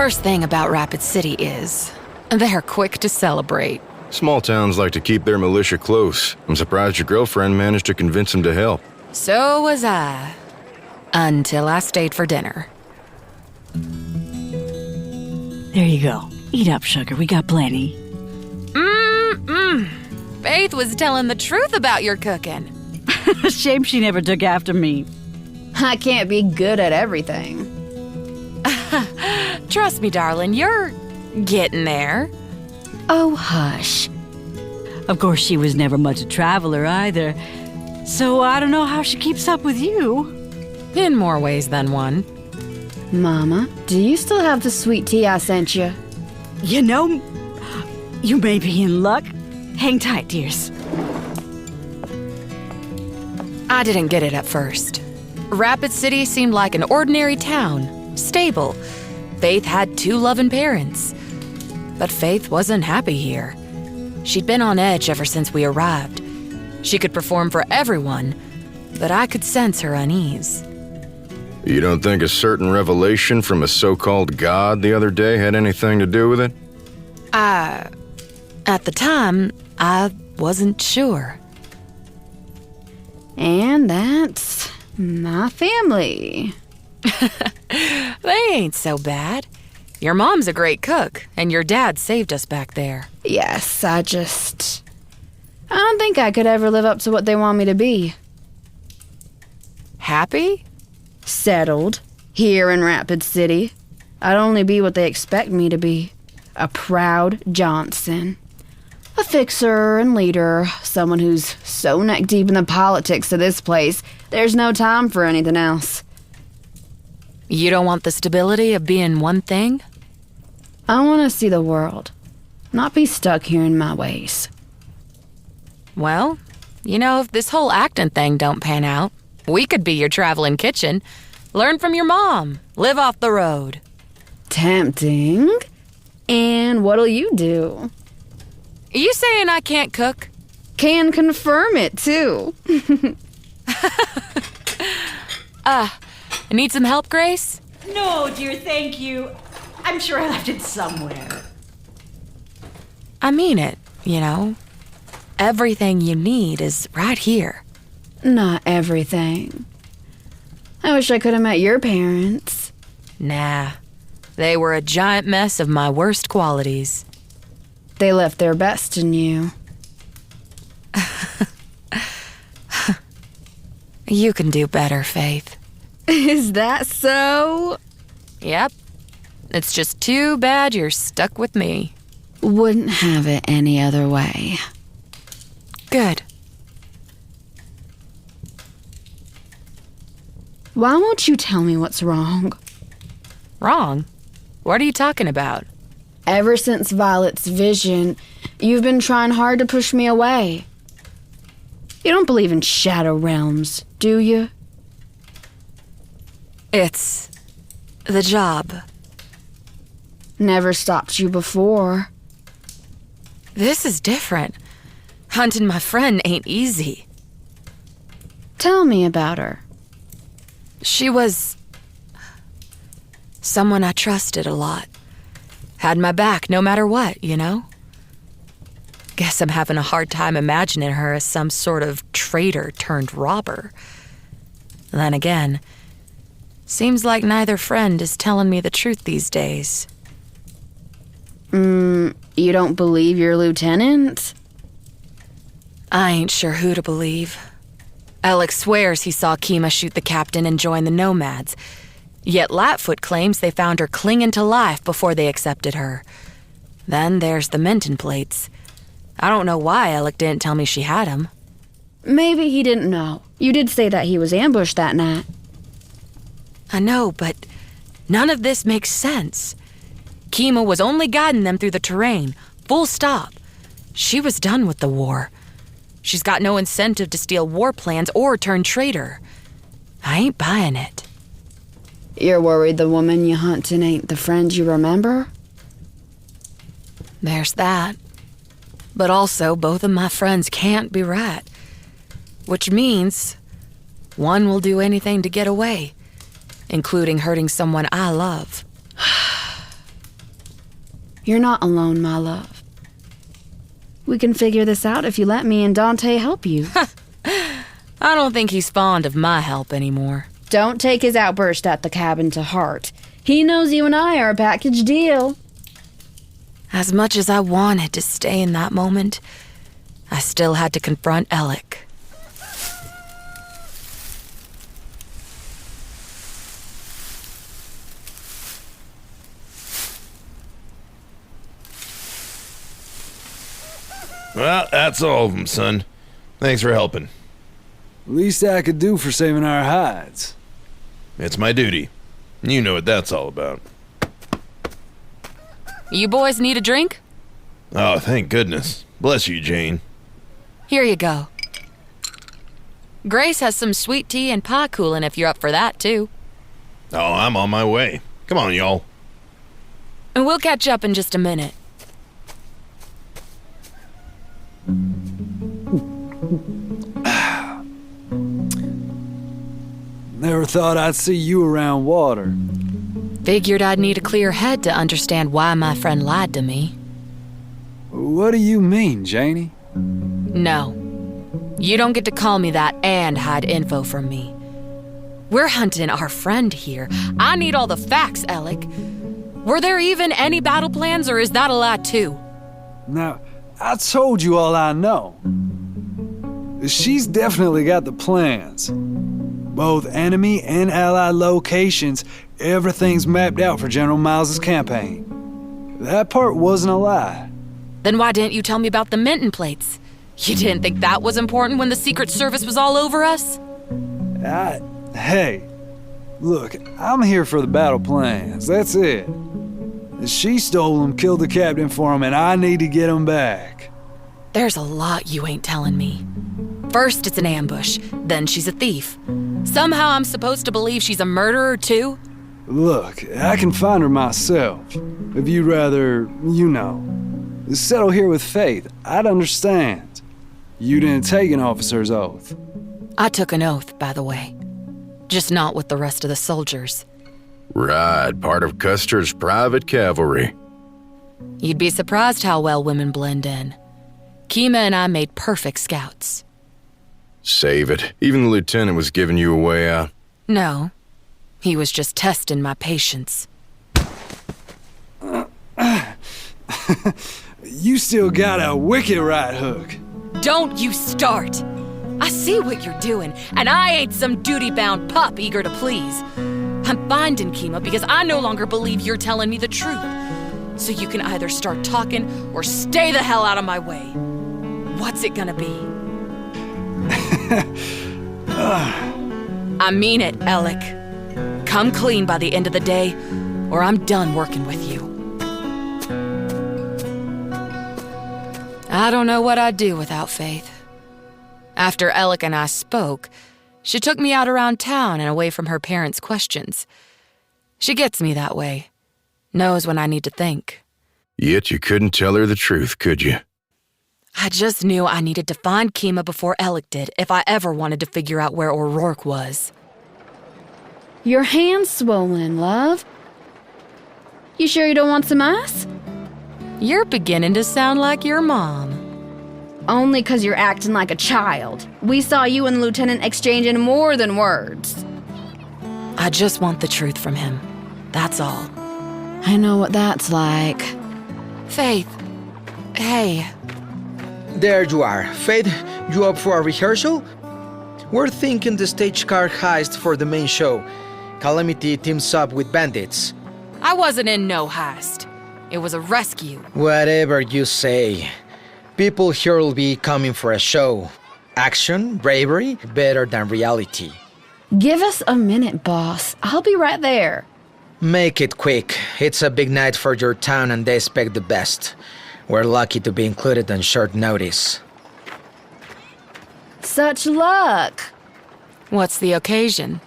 First thing about Rapid City is, they're quick to celebrate. Small towns like to keep their militia close. I'm surprised your girlfriend managed to convince him to help. So was I. Until I stayed for dinner. There you go. Eat up, sugar. We got plenty. Faith was telling the truth about your cooking. Shame she never took after me. I can't be good at everything. Trust me, darling, you're getting there. Oh, hush. Of course, she was never much a traveler either. So I don't know how she keeps up with you. In more ways than one. Mama, do you still have the sweet tea I sent you? You know, you may be in luck. Hang tight, dears. I didn't get it at first. Rapid City seemed like an ordinary town, stable. Faith had 2 loving parents. But Faith wasn't happy here. She'd been on edge ever since we arrived. She could perform for everyone, but I could sense her unease. You don't think a certain revelation from a so-called god the other day had anything to do with it? At the time, I wasn't sure. And that's my family. They ain't so bad. Your mom's a great cook, and your dad saved us back there. Yes, I don't think I could ever live up to what they want me to be. Happy? Settled. Here in Rapid City. I'd only be what they expect me to be. A proud Johnson. A fixer and leader. Someone who's so neck deep in the politics of this place, there's no time for anything else. You don't want the stability of being one thing? I want to see the world. Not be stuck here in my ways. Well, you know, if this whole acting thing don't pan out, we could be your traveling kitchen. Learn from your mom. Live off the road. Tempting. And what'll you do? You saying I can't cook? Can confirm it, too. Need some help, Grace? No, dear, thank you. I'm sure I left it somewhere. I mean it, you know. Everything you need is right here. Not everything. I wish I could have met your parents. Nah. They were a giant mess of my worst qualities. They left their best in you. You can do better, Faith. Is that so? Yep. It's just too bad you're stuck with me. Wouldn't have it any other way. Good. Why won't you tell me what's wrong? Wrong? What are you talking about? Ever since Violet's vision, you've been trying hard to push me away. You don't believe in shadow realms, do you? It's the job. Never stopped you before. This is different. Hunting my friend ain't easy. Tell me about her. She was someone I trusted a lot. Had my back no matter what, you know? Guess I'm having a hard time imagining her as some sort of traitor turned robber. Then again, seems like neither friend is telling me the truth these days. You don't believe your lieutenant? I ain't sure who to believe. Elick swears he saw Kyuumei shoot the captain and join the nomads. Yet Latfoot claims they found her clinging to life before they accepted her. Then there's the Menton plates. I don't know why Elick didn't tell me she had them. Maybe he didn't know. You did say that he was ambushed that night. I know, but none of this makes sense. Kyuumei was only guiding them through the terrain, full stop. She was done with the war. She's got no incentive to steal war plans or turn traitor. I ain't buying it. You're worried the woman you hunting ain't the friend you remember? There's that. But also, both of my friends can't be right. Which means one will do anything to get away, including hurting someone I love. You're not alone, my love. We can figure this out if you let me and Dante help you. I don't think he's fond of my help anymore. Don't take his outburst at the cabin to heart. He knows you and I are a package deal. As much as I wanted to stay in that moment, I still had to confront Elick. Well, that's all of them, son. Thanks for helping. Least I could do for saving our hides. It's my duty. You know what that's all about. You boys need a drink? Oh, thank goodness. Bless you, Jane. Here you go. Grace has some sweet tea and pie coolin' if you're up for that, too. Oh, I'm on my way. Come on, y'all. And we'll catch up in just a minute. Never thought I'd see you around water. Figured I'd need a clear head to understand why my friend lied to me. What do you mean, Janie? No. You don't get to call me that and hide info from me. We're hunting our friend here. I need all the facts, Elick. Were there even any battle plans, or is that a lie too? Now, I told you all I know. She's definitely got the plans. Both enemy and allied locations, everything's mapped out for General Miles's campaign. That part wasn't a lie. Then why didn't you tell me about the Minton plates? You didn't think that was important when the Secret Service was all over us? Hey, look, I'm here for the battle plans, that's it. She stole them, killed the captain for them, and I need to get them back. There's a lot you ain't telling me. First it's an ambush, then she's a thief. Somehow I'm supposed to believe she's a murderer too? Look, I can find her myself. If you'd rather, settle here with Faith, I'd understand. You didn't take an officer's oath. I took an oath, by the way. Just not with the rest of the soldiers. Right, part of Custer's private cavalry. You'd be surprised how well women blend in. Kyuumei and I made perfect scouts. Save it. Even the lieutenant was giving you a way out. No. He was just testing my patience. You still got a wicked right hook. Don't you start! I see what you're doing, and I ain't some duty-bound pup eager to please. I'm finding Kyuumei because I no longer believe you're telling me the truth. So you can either start talking or stay the hell out of my way. What's it gonna be? I mean it, Elick. Come clean by the end of the day, or I'm done working with you. I don't know what I'd do without Faith. After Elick and I spoke, she took me out around town and away from her parents' questions. She gets me that way. Knows when I need to think. Yet you couldn't tell her the truth, could you? I just knew I needed to find Kyuumei before Elick did if I ever wanted to figure out where O'Rourke was. Your hand's swollen, love. You sure you don't want some ice? You're beginning to sound like your mom. Only 'cause you're acting like a child. We saw you and the lieutenant exchanging more than words. I just want the truth from him. That's all. I know what that's like. Faith. Hey. There you are. Faith, you up for a rehearsal? We're thinking the stage car heist for the main show. Calamity teams up with bandits. I wasn't in no heist. It was a rescue. Whatever you say. People here will be coming for a show. Action, bravery, better than reality. Give us a minute, boss. I'll be right there. Make it quick. It's a big night for your town and they expect the best. We're lucky to be included on short notice. Such luck. What's the occasion?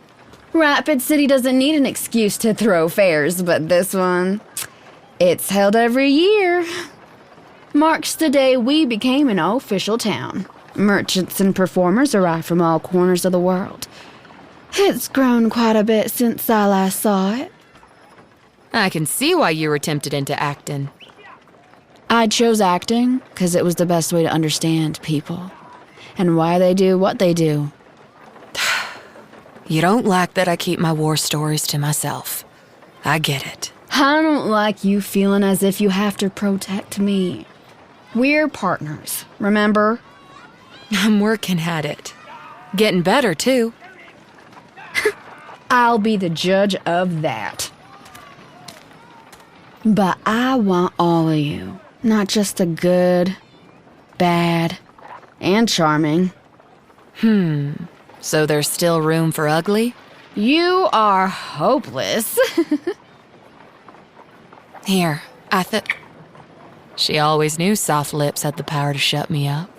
Rapid City doesn't need an excuse to throw fairs, but this one, it's held every year. Marks the day we became an official town. Merchants and performers arrive from all corners of the world. It's grown quite a bit since I last saw it. I can see why you were tempted into acting. I chose acting because it was the best way to understand people and why they do what they do. You don't like that I keep my war stories to myself. I get it. I don't like you feeling as if you have to protect me. We're partners, remember? I'm working at it. Getting better, too. I'll be the judge of that. But I want all of you, not just the good, bad, and charming. So there's still room for ugly? You are hopeless. Here, she always knew soft lips had the power to shut me up.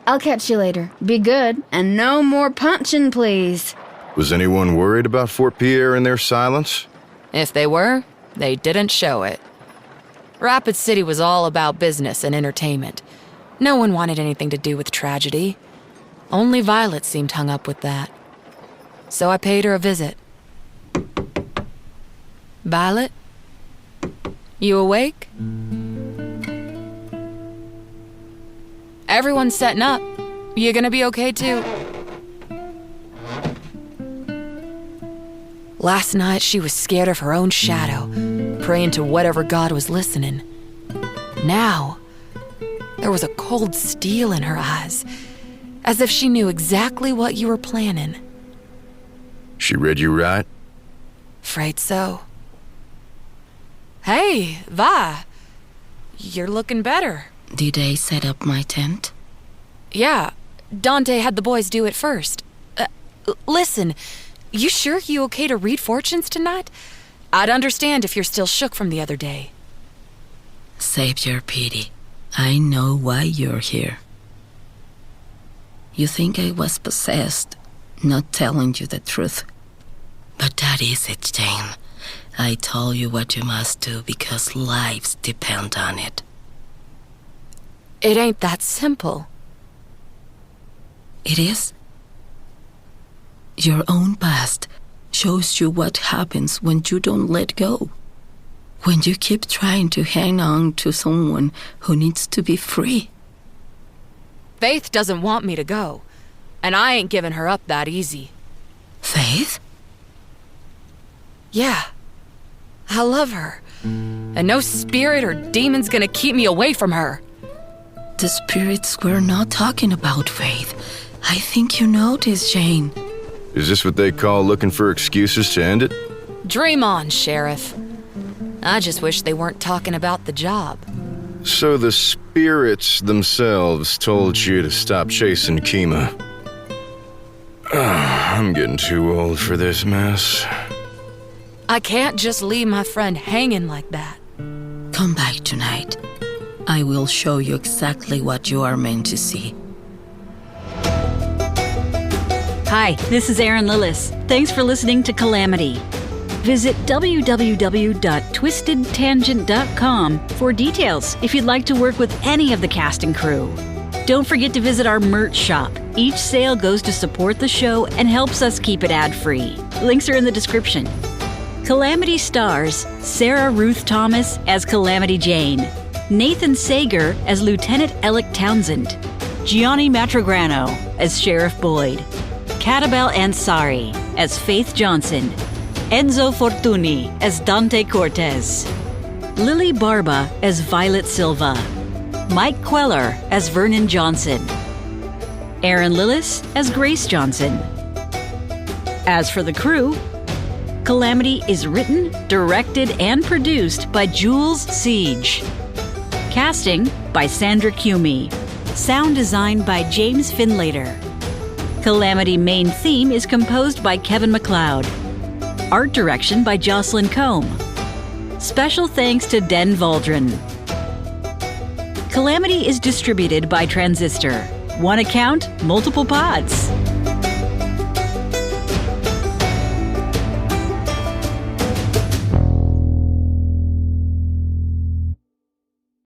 I'll catch you later. Be good, and no more punching, please. Was anyone worried about Fort Pierre and their silence? If they were, they didn't show it. Rapid City was all about business and entertainment. No one wanted anything to do with tragedy. Only Violet seemed hung up with that. So I paid her a visit. Violet? You awake? Everyone's setting up. You gonna be okay too? Last night she was scared of her own shadow, praying to whatever god was listening. Now, there was a cold steel in her eyes, as if she knew exactly what you were planning. She read you right? Afraid so. Hey, Vi. You're looking better. Did they set up my tent? Yeah, Dante had the boys do it first. Listen, you sure you okay to read fortunes tonight? I'd understand if you're still shook from the other day. Save your pity. I know why you're here. You think I was possessed, not telling you the truth. But that is it, Jane. I told you what you must do because lives depend on it. It ain't that simple. It is. Your own past shows you what happens when you don't let go. When you keep trying to hang on to someone who needs to be free. Faith doesn't want me to go, and I ain't giving her up that easy. Faith? Yeah. I love her, and no spirit or demon's gonna keep me away from her. The spirits were not talking about Faith. I think you know this, Jane. Is this what they call looking for excuses to end it? Dream on, Sheriff. I just wish they weren't talking about the job. So the spirits themselves told you to stop chasing Kyuumei. I'm getting too old for this mess. I can't just leave my friend hanging like that. Come back tonight. I will show you exactly what you are meant to see. Hi, this is Erin Lillis. Thanks for listening to Calamity. Visit www.twistedtangent.com for details if you'd like to work with any of the cast and crew. Don't forget to visit our merch shop. Each sale goes to support the show and helps us keep it ad-free. Links are in the description. Calamity stars Sarah Ruth Thomas as Calamity Jane, Nathan Sager as Lieutenant Elick Townsend, Gianni Matragrano as Sheriff Boyd, Katabelle Ansari as Faith Johnson, Enzo Fortuny as Dante Cortez, Lili Barba as Violet Silva, Mike Cuellar as Vernon Johnson, Erin Lillis as Grace Johnson. As for the crew, Calamity is written, directed, and produced by Jules Siege. Casting by Sandra Kyuumei. Sound design by James Findlater. Calamity main theme is composed by Kevin MacLeod. Art direction by Jocelyn Combe. Special thanks to Den Valdron. Calamity is distributed by Transistor. One account, multiple pods.